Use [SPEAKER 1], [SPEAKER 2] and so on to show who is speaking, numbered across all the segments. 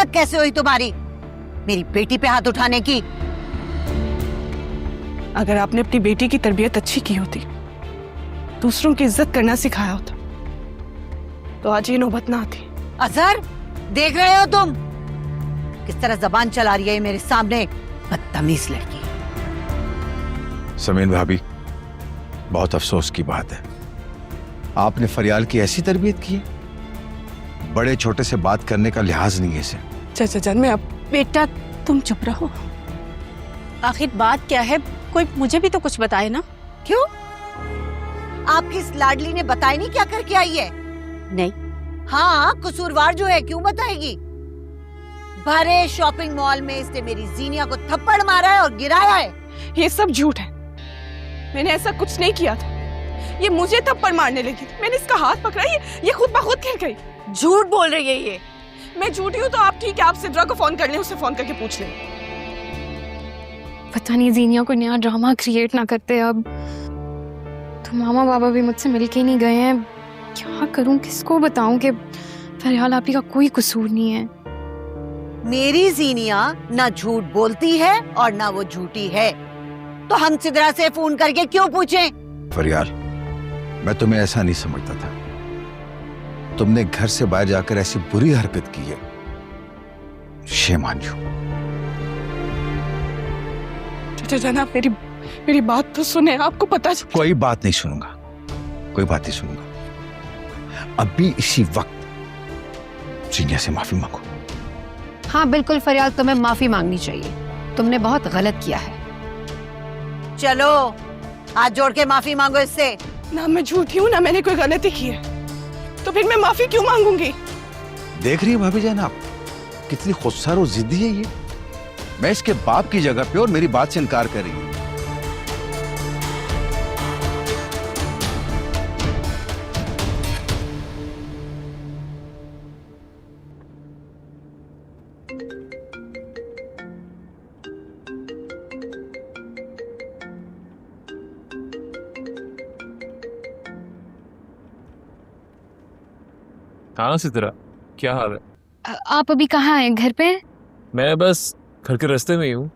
[SPEAKER 1] जुर्रत कैसे हुई तुम्हारी मेरी बेटी पे हाथ उठाने की?
[SPEAKER 2] अगर आपने अपनी बेटी की तरबियत अच्छी की होती, दूसरों की इज्जत करना सिखाया होता, तो आज ये नौबत ना आती।
[SPEAKER 1] अजहर, देख रहे हो तुम किस तरह जबान चला रही है मेरे सामने? बदतमीज लड़की।
[SPEAKER 3] समीन भाभी, बहुत अफसोस की बात है, आपने फरियाल की ऐसी तरबियत की है, बड़े छोटे से बात करने का लिहाज नहीं है इसे।
[SPEAKER 2] चाचा जान, मैं अब
[SPEAKER 4] बेटा तुम चुप रहो, आखिर बात क्या है? कोई मुझे भी तो कुछ बताए ना।
[SPEAKER 1] क्यों? आपकी इस लाडली ने बताई नहीं क्या करके आई है?
[SPEAKER 4] नहीं।
[SPEAKER 1] हाँ, कसूरवार जो है क्यों बताएगी? भरे शॉपिंग मॉल में इसने मेरी जीनिया को थप्पड़ मारा है और गिराया है।
[SPEAKER 2] ये सब झूठ है, मैंने ऐसा कुछ नहीं किया था। ये मुझे थप्पड़ मारने लगी थी, मैंने इसका हाथ पकड़ा, ये खुद ब खुद गिर गई।
[SPEAKER 4] झूठ बोल रही है ये।
[SPEAKER 2] मैं झूठी हूँ तो आप ठीक है, आप सिद्रा को फोन कर लें, उसे फोन करके पूछ लें।
[SPEAKER 5] पता नहीं जीनिया को नया ड्रामा क्रिएट ना करते अब। तो मामा बाबा भी मुझसे मिलके ही नहीं गए हैं। क्या करूं, किसको बताऊं कि फरियाल आपी का कोई कसूर नहीं है।
[SPEAKER 1] मेरी जीनिया ना झूठ बोलती है और ना वो झूठी है, तो हम सिद्रा से फोन करके क्यों पूछें?
[SPEAKER 3] फरियाल, मैं तुम्हें ऐसा नहीं समझता था, तुमने घर से बाहर जाकर ऐसी बुरी हरकत की है। Shame on you.
[SPEAKER 2] चाचा जान, आप मेरी बात तो सुने, आपको पता चल।
[SPEAKER 3] कोई बात नहीं सुनूंगा, कोई बात नहीं सुनूंगा। अभी इसी वक्त जीनिया से माफी मांगो।
[SPEAKER 6] हाँ बिल्कुल फरियाल, तुम्हें माफी मांगनी चाहिए, तुमने बहुत गलत किया है।
[SPEAKER 1] चलो हाथ जोड़ के माफी मांगो इससे।
[SPEAKER 2] ना मैं झूठी हूँ, ना मैंने कोई गलती की है, तो फिर मैं माफी क्यों मांगूंगी?
[SPEAKER 3] देख रही है भाभी जान आप, कितनी खुदसार और जिद्दी है ये। मैं इसके बाप की जगह पे और मेरी बात से इनकार कर रही हूँ।
[SPEAKER 7] हाँ सिद्रा, क्या हाल है?
[SPEAKER 5] आप अभी कहाँ हैं? घर पे?
[SPEAKER 7] मैं बस घर के रास्ते में ही हूँ।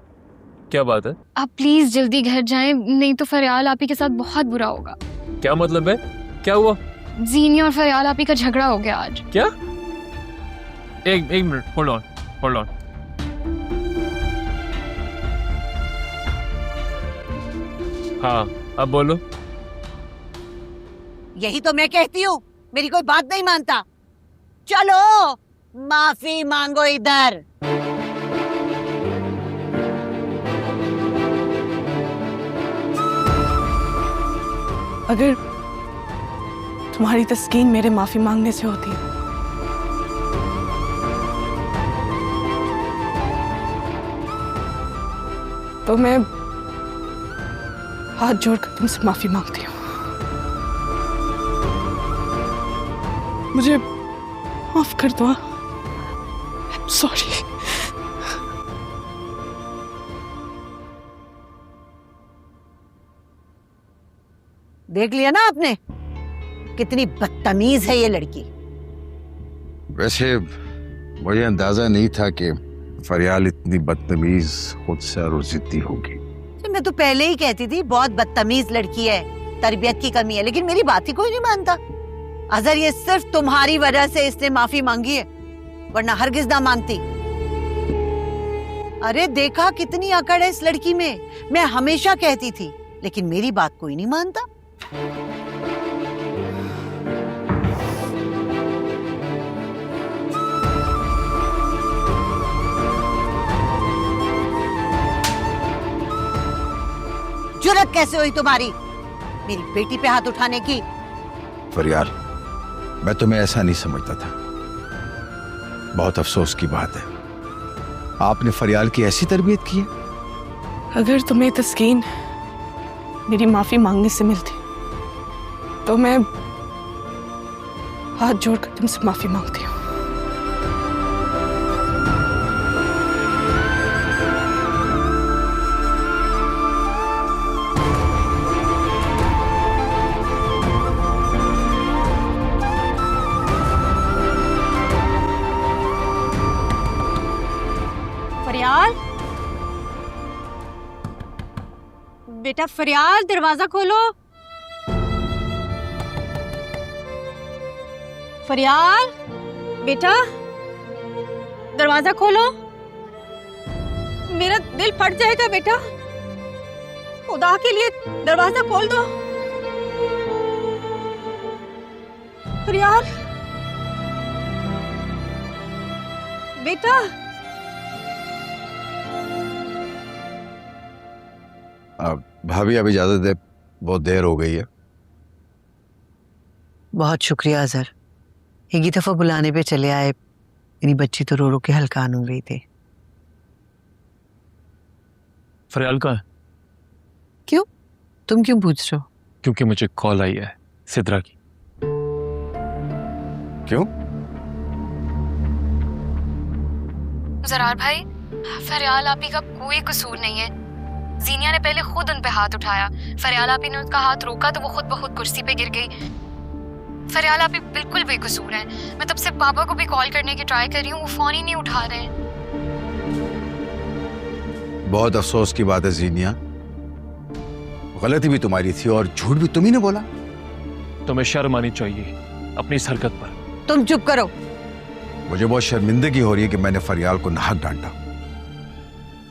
[SPEAKER 7] क्या बात है?
[SPEAKER 5] आप प्लीज जल्दी घर जाएं, नहीं तो फरियाल आपी के साथ बहुत बुरा होगा।
[SPEAKER 7] क्या मतलब है? क्या हुआ?
[SPEAKER 5] जीनी और फरियाल आपी का झगड़ा हो गया आज।
[SPEAKER 7] क्या? एक मिनट, होल्ड ऑन। हाँ, अब बोलो।
[SPEAKER 1] यही तो मैं कहती हूँ, मेरी कोई बात नहीं मानता। चलो माफी मांगो इधर।
[SPEAKER 2] अगर तुम्हारी तस्कीन मेरे माफी मांगने से होती है, तो मैं हाथ जोड़कर तुमसे माफी मांगती हूँ। मुझे माफ कर दो। सॉरी।
[SPEAKER 1] देख लिया ना आपने, कितनी बदतमीज है ये लड़की।
[SPEAKER 3] वैसे मुझे अंदाजा नहीं था कि फरियाल इतनी बदतमीज, खुदसार और जिद्दी होगी।
[SPEAKER 1] मैं तो पहले ही कहती थी बहुत बदतमीज लड़की है, तरबियत की कमी है, लेकिन मेरी बात ही कोई नहीं मानता। अजहर, ये सिर्फ तुम्हारी वजह से इसने माफी मांगी है, वरना हरगिज ना मांगती। अरे देखा कितनी अकड़ है इस लड़की में। मैं हमेशा कहती थी, लेकिन मेरी बात कोई नहीं मानता। जुर्रत कैसे हुई तुम्हारी मेरी बेटी पे हाथ उठाने की?
[SPEAKER 3] फरियाल, मैं तुम्हें ऐसा नहीं समझता था, बहुत अफसोस की बात है, आपने फरियाल की ऐसी तरबियत की है।
[SPEAKER 2] अगर तुम्हें तस्कीन मेरी माफी मांगने से मिलती, तो मैं हाथ जोड़कर तुमसे माफी मांगती हूँ।
[SPEAKER 4] बेटा फरियाल, दरवाजा खोलो। फरियाल बेटा, दरवाजा खोलो। मेरा दिल फट जाएगा बेटा, खुदा के लिए दरवाजा खोल दो। फरियाल बेटा,
[SPEAKER 3] भाभी अभी इजाजत दे, बहुत देर हो गई है।
[SPEAKER 1] बहुत शुक्रिया अजहर, एक ही दफा बुलाने पे चले आए। मेरी बच्ची तो रो रो के हलकान हो गई थी।
[SPEAKER 7] फरियाल का है?
[SPEAKER 1] क्यों? तुम क्यों पूछ रहे हो?
[SPEAKER 7] क्योंकि मुझे कॉल आई है सिद्रा की।
[SPEAKER 3] क्यों?
[SPEAKER 5] जरार भाई, फरियाल आपी का कोई कसूर नहीं है। जीनिया ने पहले खुद उन पे हाथ उठाया। फरियाल आपी ने उसका हाथ रोका तो वो खुद ब खुद कुर्सी पे गिर गई। फरियाल आपी बिल्कुल बेकसूर है। मैं तब से पापा को भी कॉल करने की ट्राई कर रही हूँ, वो फोन ही नहीं उठा रहे हैं।
[SPEAKER 3] बहुत अफसोस की बात है जीनिया, गलती भी तुम्हारी थी और झूठ भी तुम्ही ने बोला।
[SPEAKER 7] तुम्हें शर्म आनी चाहिए अपनी इस हरकत पर।
[SPEAKER 1] तुम चुप करो।
[SPEAKER 3] मुझे बहुत शर्मिंदगी हो रही है कि मैंने फरियाल को नाहक डांटा,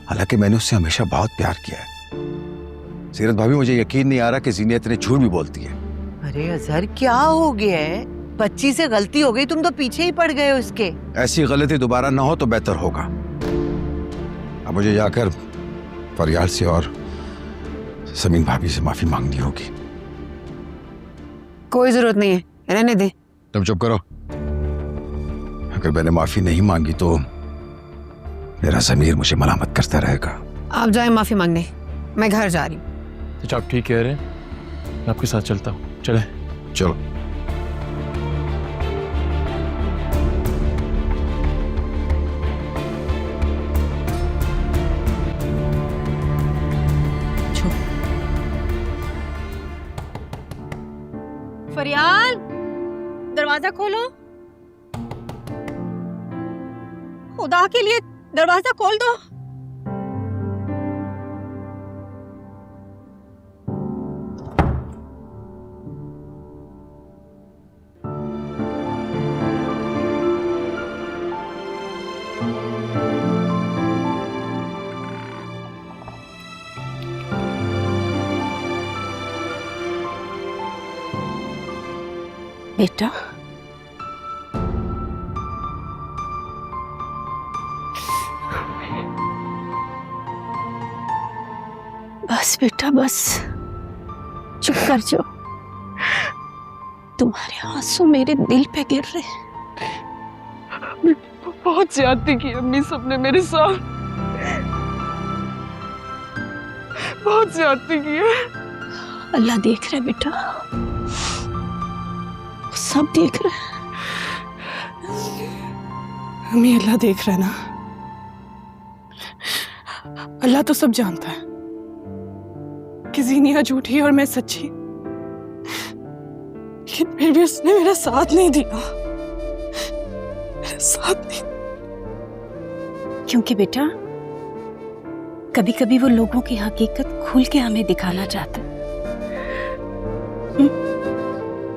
[SPEAKER 3] हालांकि मैंने उससे हमेशा बहुत प्यार किया है। सीरत भाभी, मुझे यकीन नहीं आ रहा कि जीनिया इतने झूठ भी बोलती है।
[SPEAKER 1] अरे अजहर, क्या हो गया है? बच्ची से गलती हो गई, तुम तो पीछे ही पड़ गए उसके।
[SPEAKER 3] ऐसी गलती दोबारा ना हो तो बेहतर होगा। अब मुझे जाकर फरियाल से और समीन भाभी से माफी मांगनी होगी।
[SPEAKER 6] कोई जरूरत नहीं है, रहने दे।
[SPEAKER 3] तुम चुप करो। अगर मैंने माफी नहीं मांगी तो मेरा ज़मीर मुझे मलामत करता रहेगा।
[SPEAKER 6] आप जाए माफी मांगने, मैं घर जा रही हूँ।
[SPEAKER 7] अच्छा, आप ठीक कह रहे हैं, मैं आपके साथ चलता हूँ। चले
[SPEAKER 3] चलो।
[SPEAKER 4] फरियाल, दरवाजा खोलो। खुदा के लिए दरवाजा खोल दो। बेटा, बस बेटा बस, चुप कर जाओ। तुम्हारे आंसू मेरे दिल पे गिर रहे हैं।
[SPEAKER 2] बहुत ज्यादती की अम्मी सबने मेरे साथ, बहुत ज्यादती की है।
[SPEAKER 4] अल्लाह देख रहा है बेटा, सब देख रहा है।
[SPEAKER 2] अम्मी, अल्लाह देख रहा है ना? अल्लाह तो सब जानता है कि जीनिया झूठी है और मैं सच्ची, लेकिन फिर भी उसने मेरा साथ नहीं दिया, मेरा साथ नहीं।
[SPEAKER 4] क्योंकि बेटा, कभी कभी वो लोगों की हकीकत खुल के हमें दिखाना चाहता है।